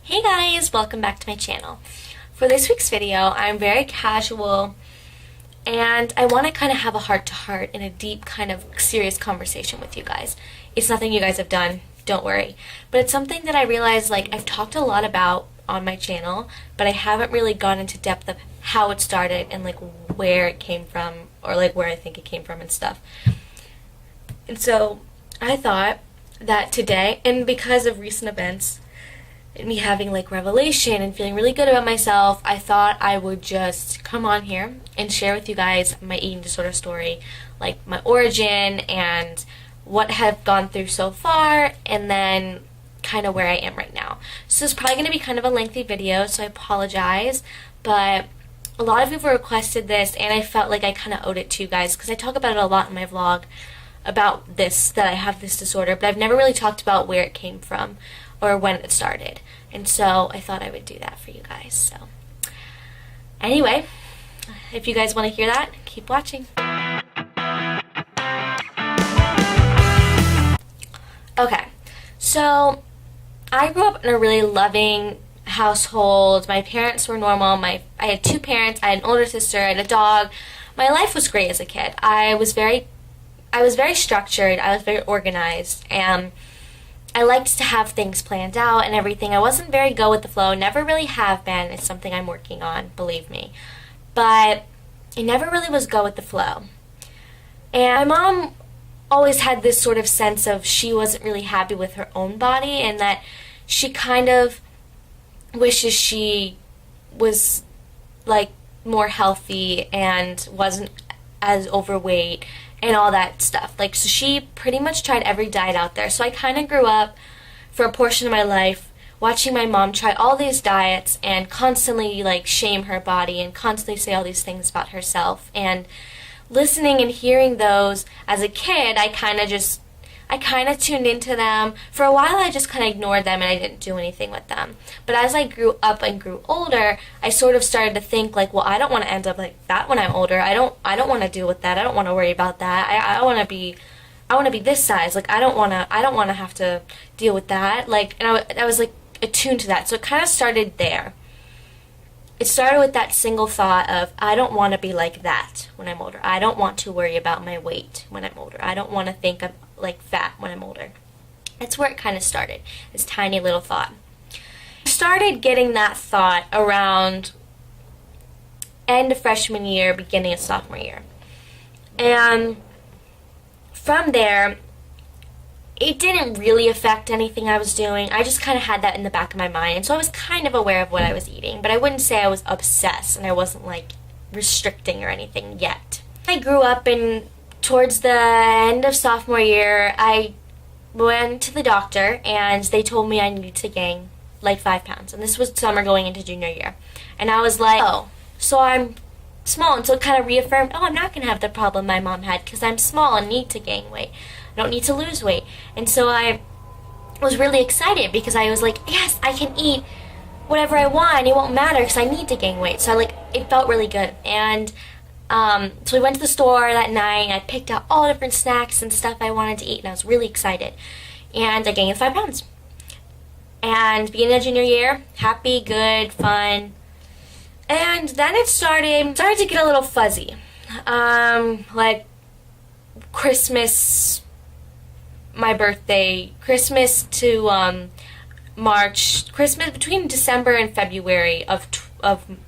Hey guys, welcome back to my channel. For this week's video, I'm very casual and I want to kind of have a heart-to-heart and a deep kind of serious conversation with you guys. It's nothing you guys have done, don't worry. But it's something that I realized I've talked a lot about on my channel, but I haven't really gone into depth of how it started and where it came from or where I think it came from and stuff. And so I thought that today, and because of recent events, and me having revelation and feeling really good about myself, I thought I would just come on here and share with you guys my eating disorder story, my origin and what I've gone through so far, and then kind of where I am right now. So it's probably going to be kind of a lengthy video, so I apologize, but a lot of people requested this and I felt like I kind of owed it to you guys because I talk about it a lot in my vlog about this, that I have this disorder, but I've never really talked about where it came from or when it started. And so I thought I would do that for you guys. So anyway, if you guys want to hear that, keep watching. Okay, so I grew up in a really loving household. My parents were normal. I had two parents. I had an older sister. I had a dog. My life was great as a kid. I was very structured. I was very organized, and I liked to have things planned out and everything. I wasn't very go with the flow, never really have been. It's something I'm working on, believe me. But I never really was go with the flow. And my mom always had this sort of sense of she wasn't really happy with her own body and that she kind of wishes she was more healthy and wasn't as overweight and all that stuff. So she pretty much tried every diet out there. So I kind of grew up for a portion of my life watching my mom try all these diets and constantly shame her body and constantly say all these things about herself. And listening and hearing those as a kid, I kind of tuned into them. For a while I just kind of ignored them and I didn't do anything with them. But as I grew up and grew older, I sort of started to think well, I don't want to end up like that when I'm older. I don't want to deal with that. I don't want to worry about that. I want to be this size. I don't want to have to deal with that. And I was attuned to that. So it kind of started there. It started with that single thought of, I don't want to be like that when I'm older. I don't want to worry about my weight when I'm older. I don't want to think I'm fat when I'm older. That's where it kind of started, this tiny little thought. I started getting that thought around end of freshman year, beginning of sophomore year. And from there, it didn't really affect anything I was doing. I just kind of had that in the back of my mind. And so I was kind of aware of what I was eating. But I wouldn't say I was obsessed and I wasn't restricting or anything yet. I grew up and towards the end of sophomore year, I went to the doctor and they told me I needed to gain 5 pounds. And this was summer going into junior year. And I was oh, so I'm small. And so it kind of reaffirmed, I'm not going to have the problem my mom had because I'm small and need to gain weight. I don't need to lose weight. And so I was really excited because I was yes, I can eat whatever I want. It won't matter because I need to gain weight. So it felt really good. And so we went to the store that night. I picked out all different snacks and stuff I wanted to eat, and I was really excited. And I gained 5 pounds. And beginning of junior year, happy, good, fun. And then it started to get a little fuzzy. Christmas, my birthday, Christmas to March, Christmas between December and February of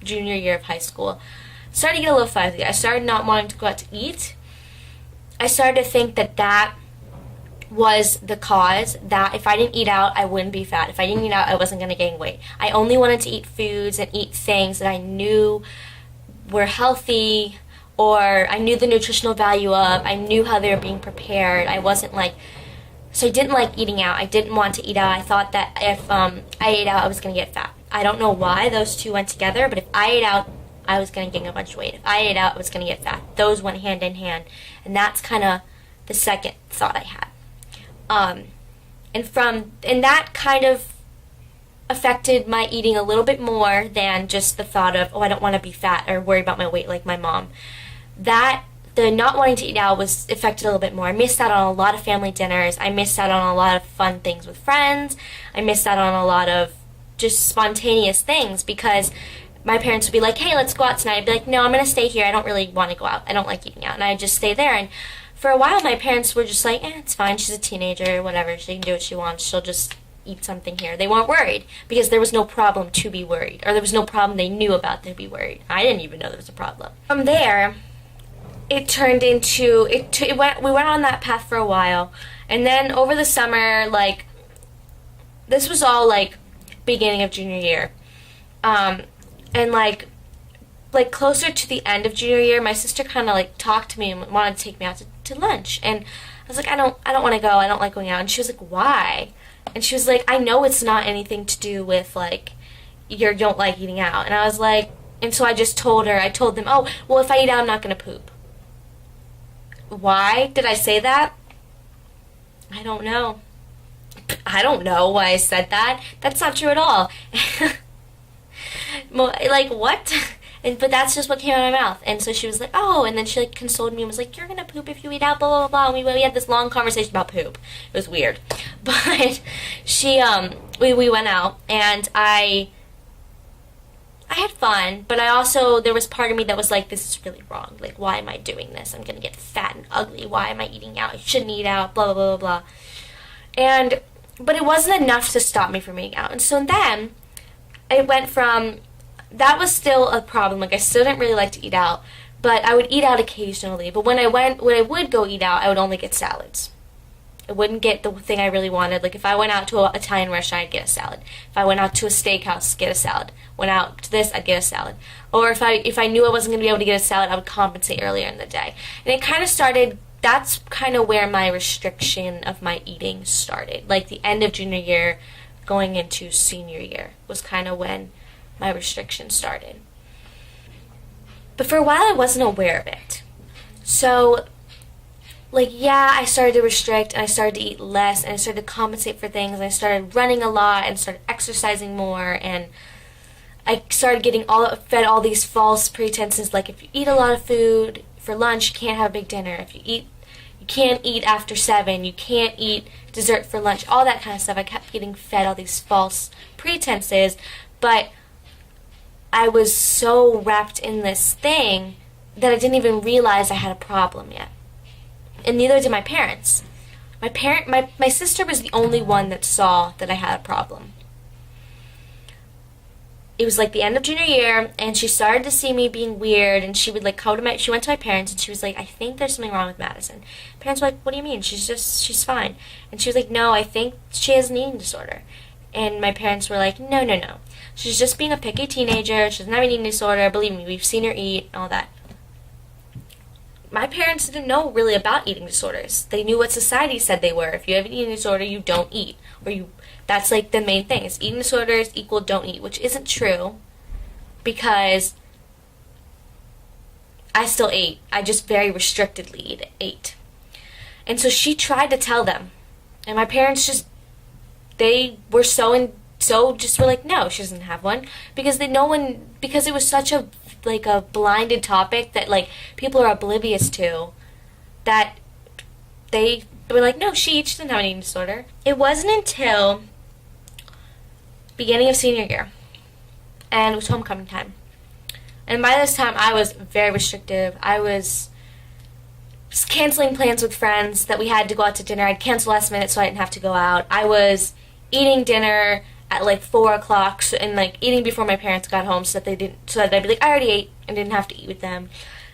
junior year of high school, started to get a little fuzzy. I started not wanting to go out to eat. I started to think that was the cause, that if I didn't eat out, I wouldn't be fat. If I didn't eat out, I wasn't going to gain weight. I only wanted to eat foods and eat things that I knew were healthy, or I knew the nutritional value of, I knew how they were being prepared. I wasn't so I didn't like eating out. I didn't want to eat out. I thought that if I ate out, I was going to get fat. I don't know why those two went together, but if I ate out, I was going to gain a bunch of weight. If I ate out, I was going to get fat. Those went hand in hand. And that's kind of the second thought I had. And that kind of affected my eating a little bit more than just the thought of, I don't want to be fat or worry about my weight like my mom. The not wanting to eat out was affected a little bit more. I missed out on a lot of family dinners. I missed out on a lot of fun things with friends. I missed out on a lot of just spontaneous things, because my parents would be like, hey, let's go out tonight. I'd be like, no, I'm going to stay here. I don't really want to go out. I don't like eating out. And I'd just stay there. And for a while, my parents were just like, it's fine. She's a teenager, whatever. She can do what she wants. She'll just eat something here. They weren't worried because there was no problem to be worried, or there was no problem they knew about to be worried. I didn't even know there was a problem. From there, it turned into, we went on that path for a while. And then over the summer, like, this was all, like, beginning of junior year. And, like closer to the end of junior year, my sister kind of, like, talked to me and wanted to take me out to lunch. And I was like, I don't want to go. I don't like going out. And she was like, why? And she was like, I know it's not anything to do with, like, you don't like eating out. And I was like, and so I told them, oh, well, if I eat out, I'm not going to poop. Why did I say that? I don't know. I don't know why I said that. That's not true at all. Like, what? But that's just what came out of my mouth. And so she was like, oh, and then she, like, consoled me and was like, you're gonna poop if you eat out, blah, blah, blah. And we had this long conversation about poop. It was weird. But she, we went out, and I had fun, but I also, there was part of me that was like, this is really wrong. Like, why am I doing this? I'm gonna get fat and ugly. Why am I eating out? I shouldn't eat out, blah, blah, blah, blah. But it wasn't enough to stop me from eating out. And so then, it went from, that was still a problem. Like, I still didn't really like to eat out, but I would eat out occasionally. But when I would go eat out, I would only get salads. I wouldn't get the thing I really wanted. Like, if I went out to an Italian restaurant, I'd get a salad. If I went out to a steakhouse, get a salad. Went out to this, I'd get a salad. Or if I knew I wasn't going to be able to get a salad, I would compensate earlier in the day. And it kind of started, that's kind of where my restriction of my eating started. Like, the end of junior year, going into senior year was kind of when my restriction started. But for a while, I wasn't aware of it. So, like, yeah, I started to restrict, and I started to eat less, and I started to compensate for things, and I started running a lot, and started exercising more, and I started getting fed all these false pretenses, like, if you eat a lot of food for lunch, you can't have a big dinner. If you can't eat after 7, you can't eat dessert for lunch, all that kind of stuff. I kept getting fed all these false pretenses, but I was so wrapped in this thing that I didn't even realize I had a problem yet. And neither did my parents. My sister was the only one that saw that I had a problem. It was like the end of junior year, and she started to see me being weird, and she would, like, she went to my parents, and she was like, I think there's something wrong with Madison. Parents were like, what do you mean? She's fine. And she was like, no, I think she has an eating disorder. And my parents were like, no. She's just being a picky teenager. She doesn't have an eating disorder. Believe me, we've seen her eat, all that. My parents didn't know really about eating disorders. They knew what society said they were. If you have an eating disorder, you don't eat. That's, like, the main thing. Is eating disorders equal don't eat, which isn't true, because I still ate. I just very restrictedly ate. And so she tried to tell them. And my parents they were just were like, no, she doesn't have one. Because because it was such a, like, a blinded topic that, like, people are oblivious to, that they were like, no, she doesn't have an eating disorder. It wasn't until beginning of senior year, and it was homecoming time. And by this time, I was very restrictive. I was just canceling plans with friends that we had to go out to dinner. I'd cancel last minute so I didn't have to go out. I was eating dinner at, like, 4 o'clock, and, like, eating before my parents got home so that I'd be like, I already ate and didn't have to eat with them.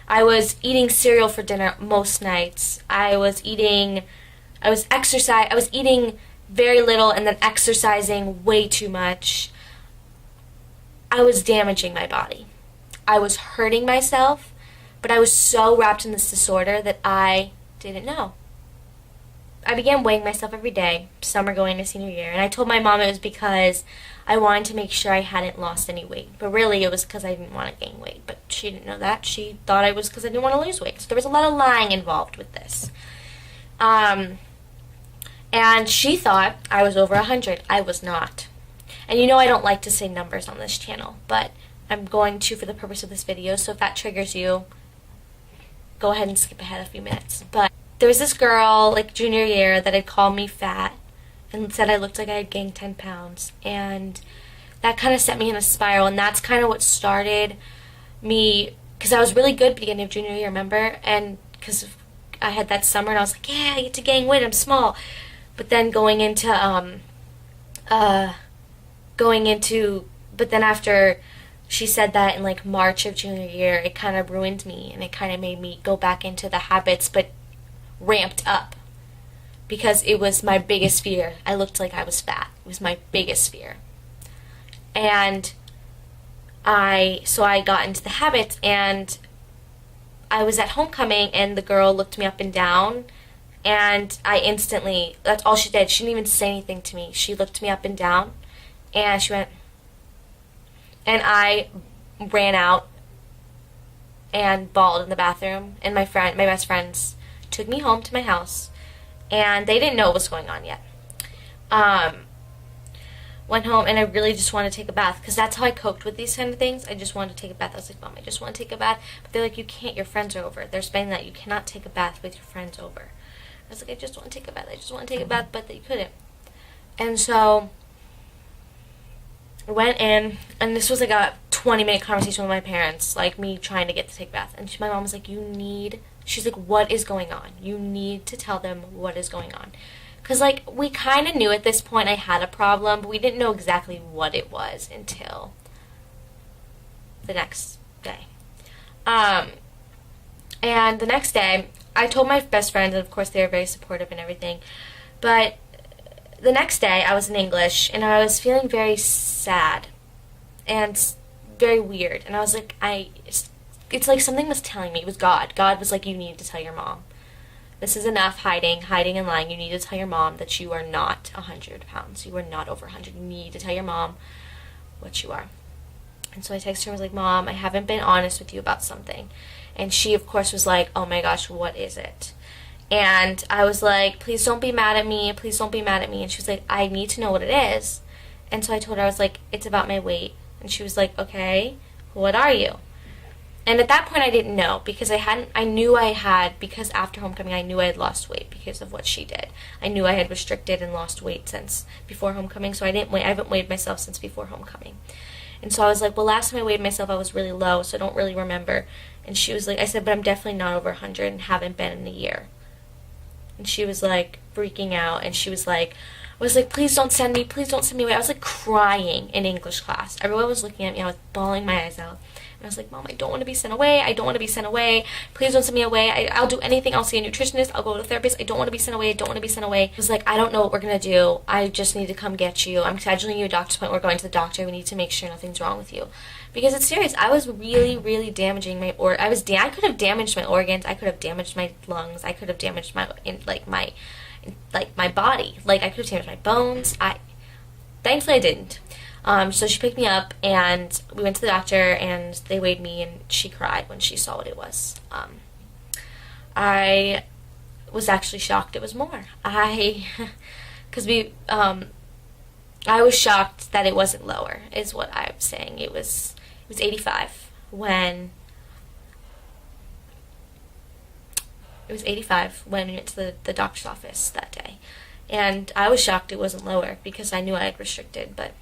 I was eating cereal for dinner most nights. I was eating very little and then exercising way too much. I was damaging my body. I was hurting myself, but I was so wrapped in this disorder that I didn't know. I began weighing myself every day, summer going to senior year, and I told my mom it was because I wanted to make sure I hadn't lost any weight. But really, it was because I didn't want to gain weight. But she didn't know that. She thought it was because I didn't want to lose weight. So there was a lot of lying involved with this. And she thought I was over 100. I was not. And you know I don't like to say numbers on this channel, but I'm going to for the purpose of this video, so if that triggers you, go ahead and skip ahead a few minutes. But there was this girl, like, junior year that had called me fat and said I looked like I had gained 10 pounds. And that kind of set me in a spiral, and that's kind of what started me, because I was really good beginning of junior year, remember? And because I had that summer, and I was like, yeah, I get to gain weight, I'm small. But then but then after she said that in like March of junior year, it kind of ruined me, and it kind of made me go back into the habits, but ramped up, because it was my biggest fear. I looked like I was fat. It was my biggest fear. And I got into the habits, and I was at homecoming, and the girl looked me up and down, and I instantly, that's all she did. She didn't even say anything to me. She looked me up and down, and she went, and I ran out and bawled in the bathroom, and my best friends took me home to my house, and they didn't know what was going on yet. Went home, and I really just wanted to take a bath, because that's how I coped with these kind of things. I just wanted to take a bath. I was like, Mom, I just want to take a bath. But they're like, you can't, your friends are over. They're saying that you cannot take a bath with your friends over. I was like, I just want to take a bath. I just want to take a bath, but they couldn't. And so I went in, and this was like a 20-minute conversation with my parents, like me trying to get to take a bath. And my mom was like, she's like, what is going on? You need to tell them what is going on. Because, like, we kind of knew at this point I had a problem, but we didn't know exactly what it was until the next day. And the next day, I told my best friends, and of course they were very supportive and everything, but the next day I was in English, and I was feeling very sad and very weird, and I was like, it's like something was telling me. It was God. God was like, you need to tell your mom. This is enough hiding and lying. You need to tell your mom that you are not 100 pounds. You are not over 100. You need to tell your mom what you are. And so I texted her and was like, Mom, I haven't been honest with you about something. And she, of course, was like, oh my gosh, what is it? And I was like, please don't be mad at me. Please don't be mad at me. And she was like, I need to know what it is. And so I told her, I was like, it's about my weight. And she was like, okay, what are you? And at that point I didn't know, because because after homecoming I knew I had lost weight because of what she did. I knew I had restricted and lost weight since before homecoming, so I haven't weighed myself since before homecoming. And so I was like, well, last time I weighed myself I was really low, so I don't really remember. And she was like, I said, but I'm definitely not over 100 and haven't been in a year. And she was like freaking out, and she was like, please don't send me away. I was like crying in English class. Everyone was looking at me. I was bawling my eyes out. And I was like, Mom, I don't want to be sent away. I don't want to be sent away. Please don't send me away. I'll do anything. I'll see a nutritionist. I'll go to a therapist. I don't want to be sent away. I don't want to be sent away. I was like, I don't know what we're going to do. I just need to come get you. I'm scheduling you a doctor's appointment. We're going to the doctor. We need to make sure nothing's wrong with you. Because it's serious. I was really, really damaging I could have damaged my organs. I could have damaged my lungs. I could have damaged my body. Like, I could have damaged my bones. Thankfully I didn't. So she picked me up, and we went to the doctor, and they weighed me, and she cried when she saw what it was. I was actually shocked it was more. I was shocked that it wasn't lower, is what I'm saying. It was 85 when we went to the doctor's office that day. And I was shocked it wasn't lower, because I knew I had restricted, but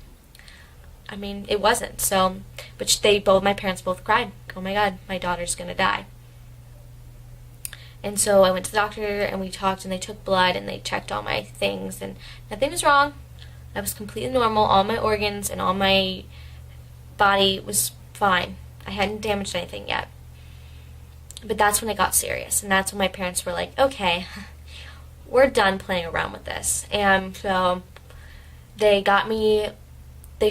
I mean, it wasn't. So, but my parents both cried. Oh my God, my daughter's gonna die. And so I went to the doctor, and we talked, and they took blood, and they checked all my things, and nothing was wrong. I was completely normal. All my organs and all my body was fine. I hadn't damaged anything yet. But that's when it got serious, and that's when my parents were like, okay, we're done playing around with this. And so they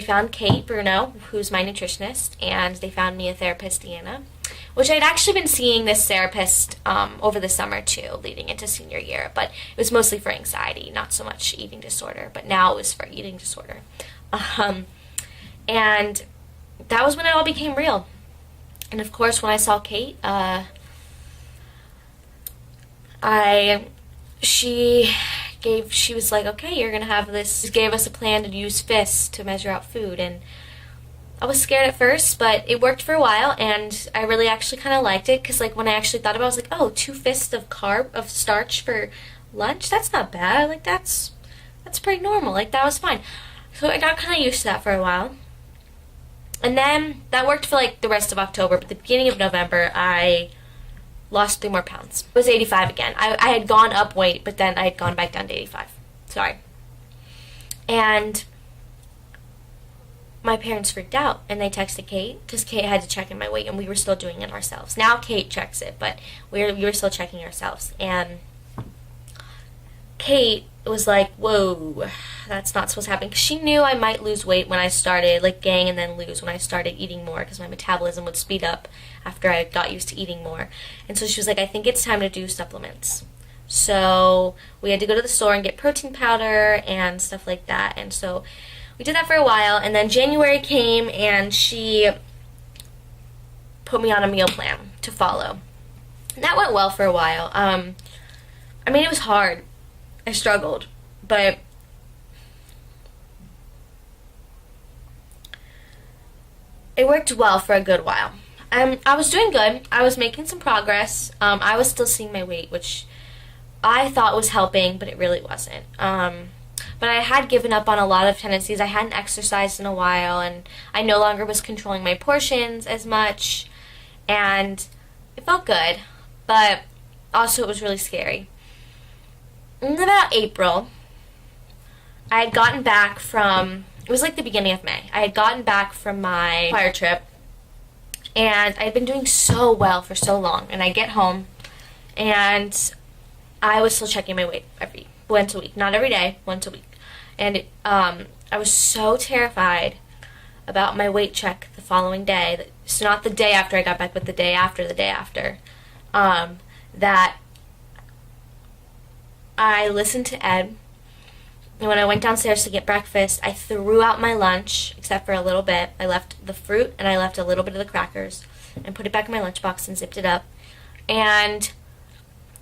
found Kate Bruno, who's my nutritionist, and they found me a therapist, Deanna, which I'd actually been seeing this therapist over the summer too, leading into senior year, but it was mostly for anxiety, not so much eating disorder, but now it was for eating disorder. And that was when it all became real. And of course, when I saw Kate, she was like, okay, you're gonna have this. She gave us a plan to use fists to measure out food, and I was scared at first, but it worked for a while, and I really actually kind of liked it, because like when I actually thought about it, I was like, oh, 2 fists of starch for lunch, that's not bad. Like that's pretty normal. Like that was fine. So I got kind of used to that for a while, And then that worked for like the rest of October, but the beginning of November, I lost 3 more pounds. It was 85 again. I had gone up weight, but then I had gone back down to 85. Sorry. And my parents freaked out, and they texted Kate, because Kate had to check in my weight, and we were still doing it ourselves. Now Kate checks it, but we were still checking ourselves. And Kate was like, whoa, that's not supposed to happen, because she knew I might lose weight when I started, like gain and then lose when I started eating more, because my metabolism would speed up after I got used to eating more. And so she was like, I think it's time to do supplements. So we had to go to the store and get protein powder and stuff like that. And so we did that for a while, and then January came, and she put me on a meal plan to follow. And that went well for a while. I mean, it was hard. I struggled, but it worked well for a good while. I was doing good. I was making some progress. I was still seeing my weight, which I thought was helping, but it really wasn't. But I had given up on a lot of tendencies. I hadn't exercised in a while, and I no longer was controlling my portions as much, and it felt good, but also it was really scary. In about April, I had gotten back from, it was like the beginning of May, I had gotten back from my choir trip, and I had been doing so well for so long, and I get home, and I was still checking my weight once a week, not every day, once a week, and I was so terrified about my weight check the following day, so not the day after I got back, but the day after, that I listened to Ed, and when I went downstairs to get breakfast, I threw out my lunch, except for a little bit. I left the fruit, and I left a little bit of the crackers, and put it back in my lunchbox and zipped it up. And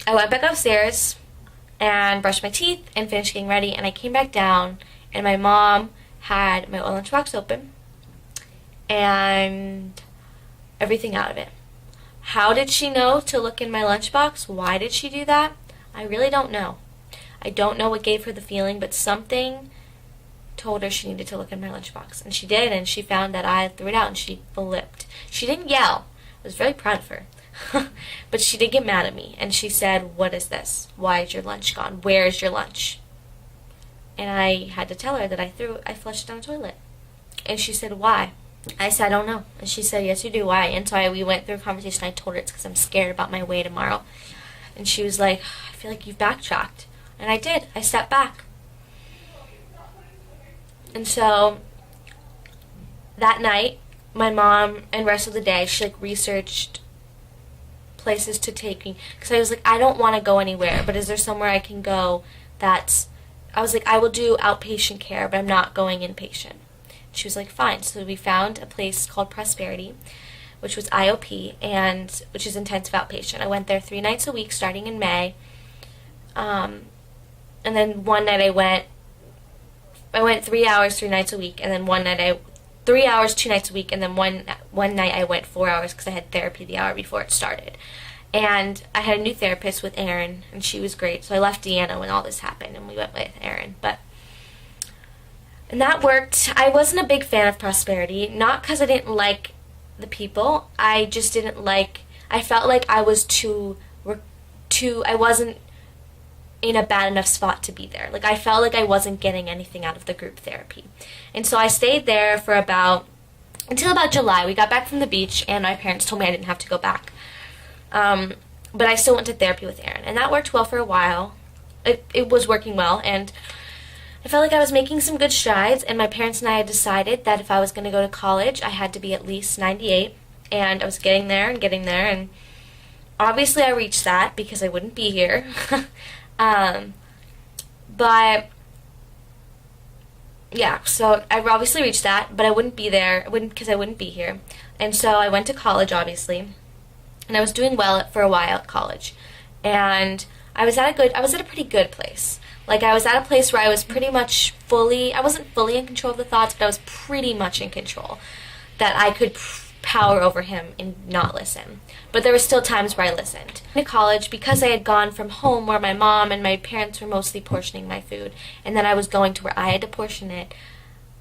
I went back upstairs and brushed my teeth and finished getting ready, and I came back down, and my mom had my lunchbox open and everything out of it. How did she know to look in my lunchbox? Why did she do that? I really don't know. I don't know what gave her the feeling, but something told her she needed to look in my lunchbox. And she did, and she found that I threw it out, and she flipped. She didn't yell. I was very proud of her. But she did get mad at me, and she said, what is this? Why is your lunch gone? Where is your lunch? And I had to tell her that I flushed it down the toilet. And she said, why? I said, I don't know. And she said, yes, you do. Why? And so we went through a conversation. I told her it's because I'm scared about my weight tomorrow. And she was like, I feel like you've backtracked. And I did. I stepped back. And so that night, my mom and the rest of the day, she like researched places to take me. Because I was like, I don't want to go anywhere, but is there somewhere I can go that's, I was like, I will do outpatient care, but I'm not going inpatient. She was like, fine. So we found a place called Prosperity, which was IOP, and which is intensive outpatient. I went there 3 nights a week starting in May. And then one night I went 3 hours 3 nights a week, and then one night 3 hours 2 nights a week, and then one night I went 4 hours because I had therapy the hour before it started. And I had a new therapist with Erin, and she was great. So I left Deanna when all this happened, and we went with Erin. And that worked. I wasn't a big fan of Prosperity, not because I didn't like the people. I just didn't like, I felt like I was I wasn't in a bad enough spot to be there. Like, I felt like I wasn't getting anything out of the group therapy. And so I stayed there for until about July. We got back from the beach, and my parents told me I didn't have to go back. But I still went to therapy with Erin, and that worked well for a while. It was working well, and I felt like I was making some good strides, and my parents and I had decided that if I was going to go to college, I had to be at least 98, and I was getting there, and obviously I reached that because I wouldn't be here. But yeah, so I obviously reached that, but I wouldn't be there, because I wouldn't be here. And so I went to college, obviously, and I was doing well for a while at college, and I was at a pretty good place. Like, I was at a place where I was pretty much I wasn't fully in control of the thoughts, but I was pretty much in control, that I could power over him and not listen. But there were still times where I listened. In college, because I had gone from home where my mom and my parents were mostly portioning my food, and then I was going to where I had to portion it,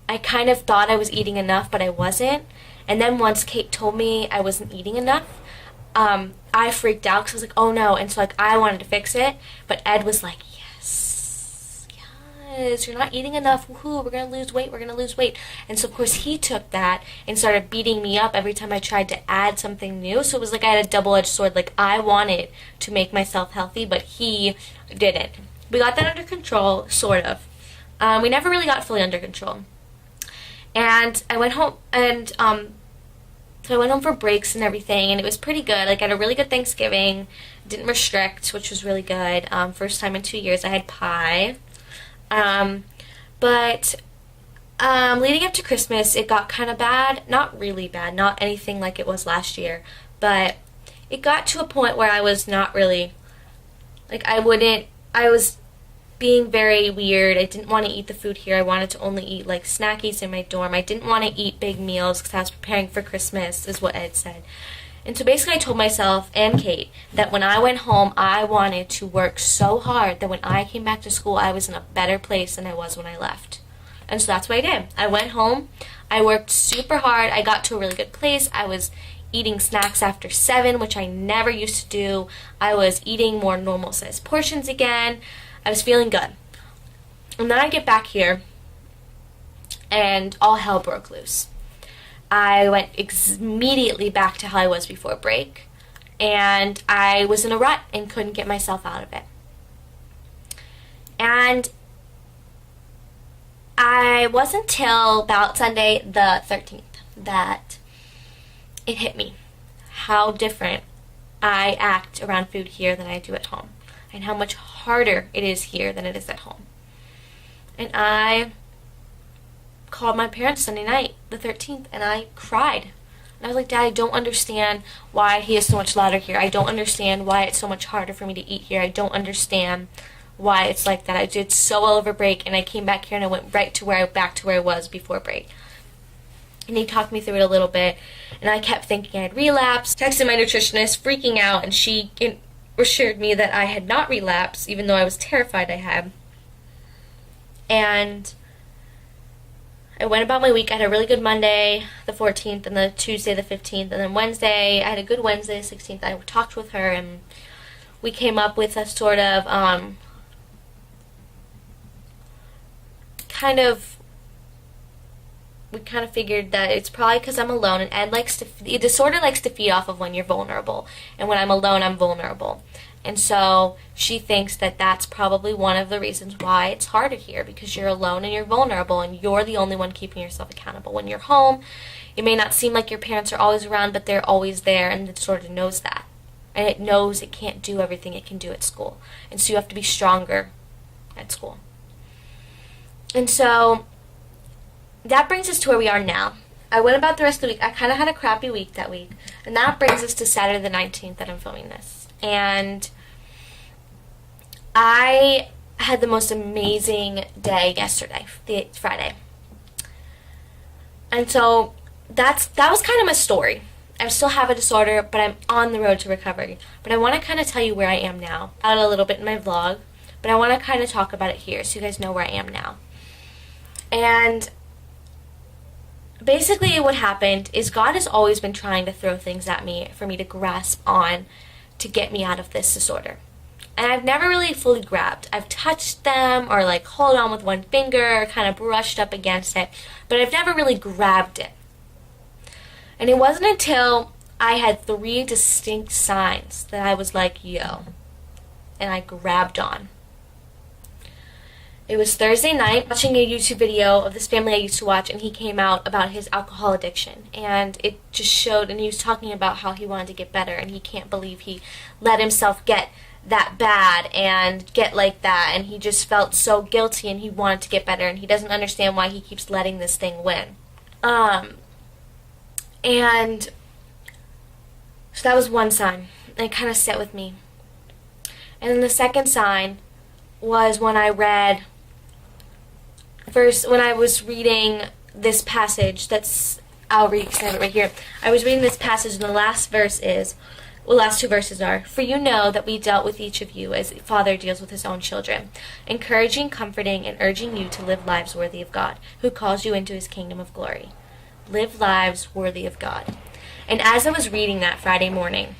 I kind of thought I was eating enough, but I wasn't. And then once Kate told me I wasn't eating enough, I freaked out because I was like, oh no. And so like I wanted to fix it, but Ed was like, yes, yes, you're not eating enough. Woohoo, we're going to lose weight, we're going to lose weight. And so of course he took that and started beating me up every time I tried to add something new. So it was like I had a double-edged sword. Like I wanted to make myself healthy, but he didn't. We got that under control, sort of. We never really got fully under control. And I went home, and so I went home for breaks and everything, and it was pretty good. Like I had a really good Thanksgiving, didn't restrict, which was really good. First time in 2 years I had pie. But leading up to Christmas, it got kind of bad. Not really bad, not anything like it was last year, but it got to a point where I was not really, like I was being very weird. I didn't want to eat the food here. I wanted to only eat like snackies in my dorm. I didn't want to eat big meals because I was preparing for Christmas, is what Ed said. And so basically I told myself and Kate that when I went home, I wanted to work so hard that when I came back to school, I was in a better place than I was when I left. And so that's what I did. I went home. I worked super hard. I got to a really good place. I was eating snacks after 7, which I never used to do. I was eating more normal sized portions again. I was feeling good. And then I get back here, and all hell broke loose. I went immediately back to how I was before break, and I was in a rut and couldn't get myself out of it. And I wasn't till about Sunday the 13th that it hit me how different I act around food here than I do at home, and how much harder it is here than it is at home. And I called my parents Sunday night, the 13th, and I cried. And I was like, Dad, I don't understand why he is so much louder here. I don't understand why it's so much harder for me to eat here. I don't understand why it's like that. I did so well over break, and I came back here and I went right to back to where I was before break. And he talked me through it a little bit, and I kept thinking I had relapsed. Texted my nutritionist, freaking out, and she assured me that I had not relapsed, even though I was terrified I had. And I went about my week. I had a really good Monday, the 14th, and the Tuesday, the 15th, and then Wednesday, I had a good Wednesday, the 16th. I talked with her, and we came up with a sort of, we kind of figured that it's probably because I'm alone, and Ed the disorder likes to feed off of when you're vulnerable, and when I'm alone, I'm vulnerable. And so she thinks that that's probably one of the reasons why it's harder here, because you're alone and you're vulnerable, and you're the only one keeping yourself accountable. When you're home, it may not seem like your parents are always around, but they're always there, and the disorder knows that. And it knows it can't do everything it can do at school. And so you have to be stronger at school. And so that brings us to where we are now. I went about the rest of the week. I kind of had a crappy week that week. And that brings us to Saturday the 19th that I'm filming this. And I had the most amazing day yesterday, Friday. And so that was kind of my story. I still have a disorder, but I'm on the road to recovery. But I want to kind of tell you where I am now. Out a little bit in my vlog, but I want to kind of talk about it here so you guys know where I am now. And basically what happened is God has always been trying to throw things at me for me to grasp on to get me out of this disorder. And I've never really fully grabbed. I've touched them or like hold on with one finger or kind of brushed up against it, but I've never really grabbed it. And it wasn't until I had 3 distinct signs that I was like, yo, and I grabbed on. It was Thursday night, watching a YouTube video of this family I used to watch, and he came out about his alcohol addiction. And it just showed, and he was talking about how he wanted to get better, and he can't believe he let himself get that bad and get like that, and he just felt so guilty, and he wanted to get better, and he doesn't understand why he keeps letting this thing win. And so that was one sign, and it kind of set with me. And then the second sign was when I read, when I was reading this passage I'll read because I have it right here. I was reading this passage, and the last verse is, well, last two verses are, "For you know that we dealt with each of you as a father deals with his own children, encouraging, comforting, and urging you to live lives worthy of God, who calls you into his kingdom of glory." Live lives worthy of God. And as I was reading that Friday morning,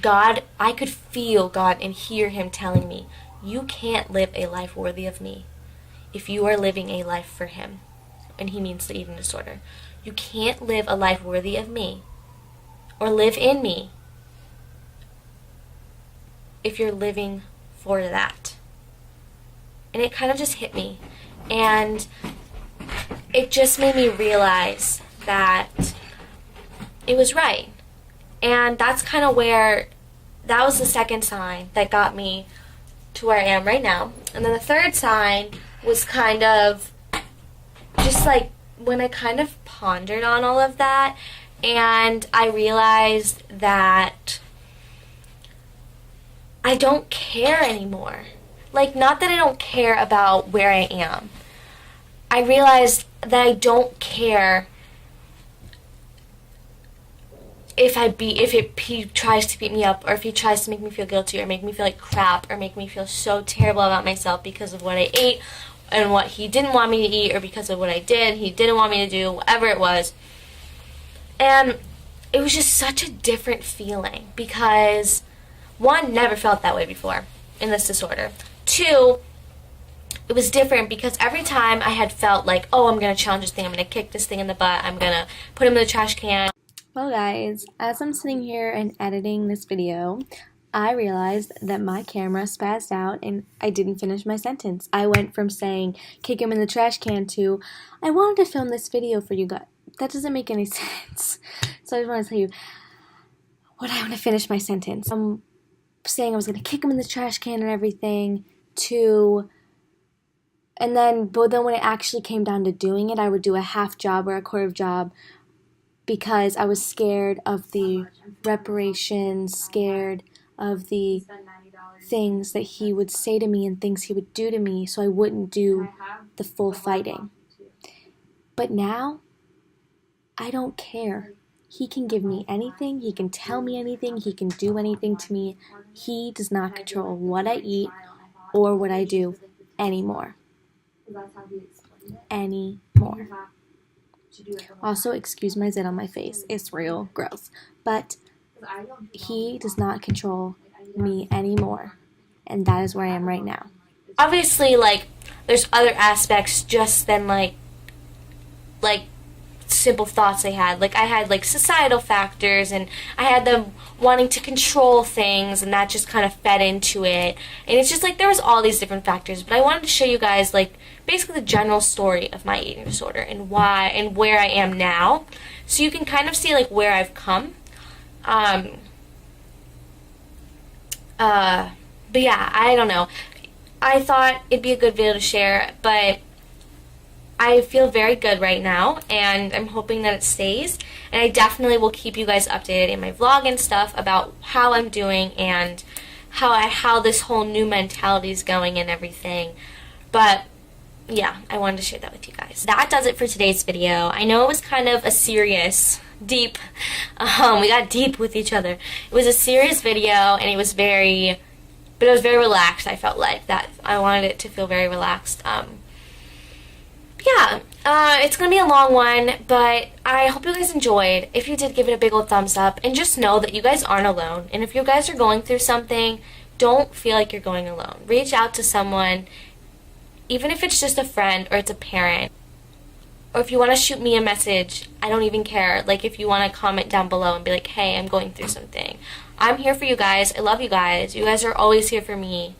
I could feel God and hear him telling me, you can't live a life worthy of me if you are living a life for him. And he means the eating disorder. You can't live a life worthy of me or live in me if you're living for that. And it kind of just hit me. And it just made me realize that it was right. And that's kind of where, that was the second sign that got me to where I am right now. And then the third sign was kind of just like when I kind of pondered on all of that, and I realized that I don't care anymore. Like, not that I don't care about where I am. I realized that I don't care if he tries to beat me up, or if he tries to make me feel guilty, or make me feel like crap, or make me feel so terrible about myself because of what I ate and what he didn't want me to eat, or because of what I did, he didn't want me to do, whatever it was. And it was just such a different feeling because, one, never felt that way before in this disorder. Two, it was different because every time I had felt like, oh, I'm going to challenge this thing, I'm going to kick this thing in the butt, I'm going to put him in the trash can. Well guys, as I'm sitting here and editing this video, I realized that my camera spazzed out and I didn't finish my sentence. I went from saying, kick him in the trash can, to, I wanted to film this video for you guys. That doesn't make any sense. So I just want to tell you what I want to finish my sentence. I'm saying I was going to kick him in the trash can and everything, but then when it actually came down to doing it, I would do a half job or a quarter job because I was scared of the reparations, scared of the things that he would say to me and things he would do to me, so I wouldn't do the full fighting. But now, I don't care. He can give me anything, he can tell me anything, he can do anything to me. He does not control what I eat or what I do anymore. Anymore. Also, excuse my zit on my face. It's real gross. But he does not control me anymore. And that is where I am right now. Obviously, like, there's other aspects just than, like simple thoughts I had. Like, I had, like, societal factors, and I had them wanting to control things, and that just kind of fed into it. And it's just, like, there was all these different factors. But I wanted to show you guys, like, basically the general story of my eating disorder and why and where I am now. So you can kind of see, like, where I've come. But yeah, I don't know. I thought it'd be a good video to share, but I feel very good right now, and I'm hoping that it stays. And I definitely will keep you guys updated in my vlog and stuff about how I'm doing and how this whole new mentality is going and everything. But yeah, I wanted to share that with you guys. That does it for today's video. I know it was kind of a serious, deep, we got deep with each other. It was a serious video, and it was very relaxed. I felt like that. I wanted it to feel very relaxed. Yeah, it's going to be a long one, but I hope you guys enjoyed. If you did, give it a big old thumbs up, and just know that you guys aren't alone. And if you guys are going through something, don't feel like you're going alone. Reach out to someone, even if it's just a friend or it's a parent. Or if you want to shoot me a message, I don't even care. Like, if you want to comment down below and be like, hey, I'm going through something. I'm here for you guys. I love you guys. You guys are always here for me.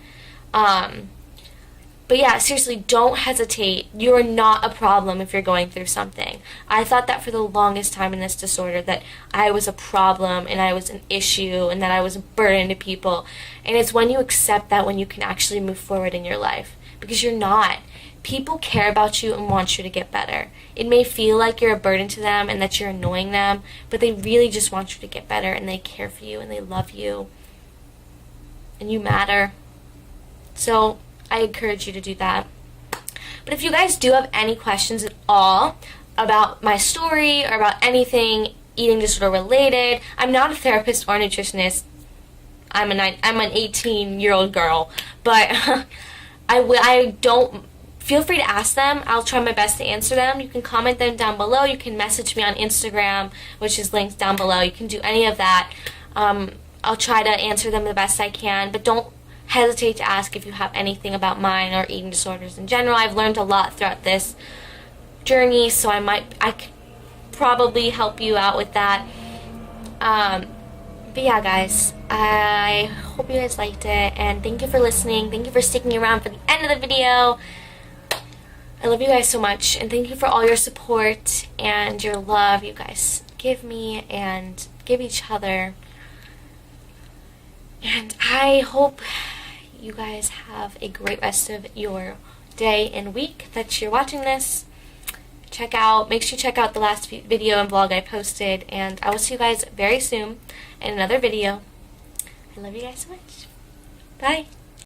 But yeah, seriously, don't hesitate. You are not a problem if you're going through something. I thought that for the longest time in this disorder, that I was a problem and I was an issue and that I was a burden to people. And it's when you accept that when you can actually move forward in your life. Because you're not. People care about you and want you to get better. It may feel like you're a burden to them and that you're annoying them, but they really just want you to get better, and they care for you and they love you. And you matter. So I encourage you to do that. But if you guys do have any questions at all about my story or about anything, eating disorder related. I'm not a therapist or nutritionist. I'm an 18-year-old girl, but I don't. Feel free to ask them. I'll try my best to answer them. You can comment them down below. You can message me on Instagram, which is linked down below. You can do any of that. I'll try to answer them the best I can, but don't hesitate to ask if you have anything about mine or eating disorders in general. I've learned a lot throughout this journey, so I could probably help you out with that. But yeah, guys, I hope you guys liked it, and thank you for listening. Thank you for sticking around for the end of the video. I love you guys so much, and thank you for all your support and your love you guys give me and give each other. And I hope you guys have a great rest of your day and week that you're watching this. Make sure you check out the last video and vlog I posted, and I will see you guys very soon in another video. I love you guys so much. Bye.